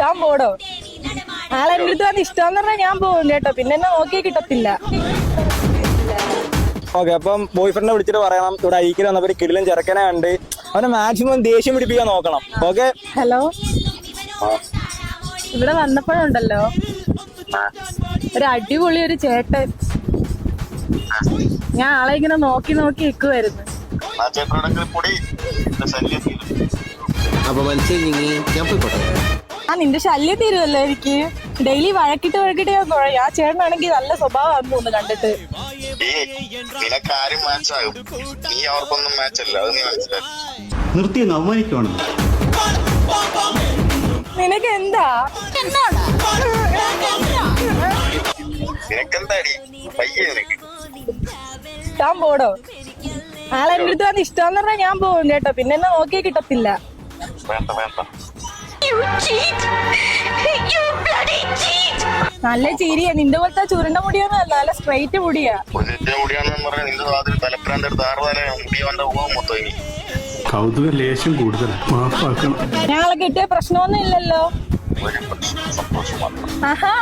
താൻ പോടോ. ആളെന്റെ അടുത്ത് വന്ന് ഇഷ്ടമെന്ന് പറഞ്ഞാൽ ഞാൻ പോകും കേട്ടോ, പിന്നെ എന്നെ നോക്കിയേ കിട്ടത്തില്ല. ഓക്കെ, അപ്പം ബോയ് ഫ്രണ്ടിനെ വിളിച്ചിട്ട് പറയണം ഇവിടെ ഐക്യൽ വന്നപ്പോ കിടിലൻ ചെറുക്കനെ ഉണ്ട്, അവനെ മാക്സിമം ദേഷ്യം പിടിപ്പിക്കാൻ നോക്കണം. ഓക്കെ. ഹലോ, ഇവിടെ വന്നപ്പോഴുണ്ടല്ലോ ഒരു അടിപൊളി ഒരു ചേട്ടൻ, ഞാൻ ആളെ ഇങ്ങനെ നോക്കി നോക്കി നിൽക്കുമായിരുന്നു. ആ നിന്റെ ശല്യം തീരുമല്ലോ എനിക്ക്. ഡെയിലി വഴക്കിട്ട് ഞാൻ കുഴയും. ആ ചേട്ടനാണെങ്കിൽ നല്ല സ്വഭാവമാണെന്ന് തോന്നുന്നു കണ്ടിട്ട്. നിർത്തിയെന്ന് അവമാനിക്കുവാണ്. നിനക്ക് എന്താ? താൻ പോടോ. ആളെന്റെ അടുത്ത് വന്ന് ഇഷ്ടമെന്ന് പറഞ്ഞാൽ ഞാൻ പോകും കേട്ടോ, പിന്നെ എന്നെ നോക്കിയേ കിട്ടത്തില്ല. നല്ല ചിരിയാ, നിന്റെ പോലത്തെ ചുരുണ്ട മുടിയൊന്നുമല്ല, നല്ല സ്ട്രൈറ്റ് മുടിയാ. കൗതുക ലേശം കൂടുതൽ, മാപ്പാക്കണം. ഞങ്ങളെ കിട്ടിയ പ്രശ്നമൊന്നും ഇല്ലല്ലോ. ആഹാ.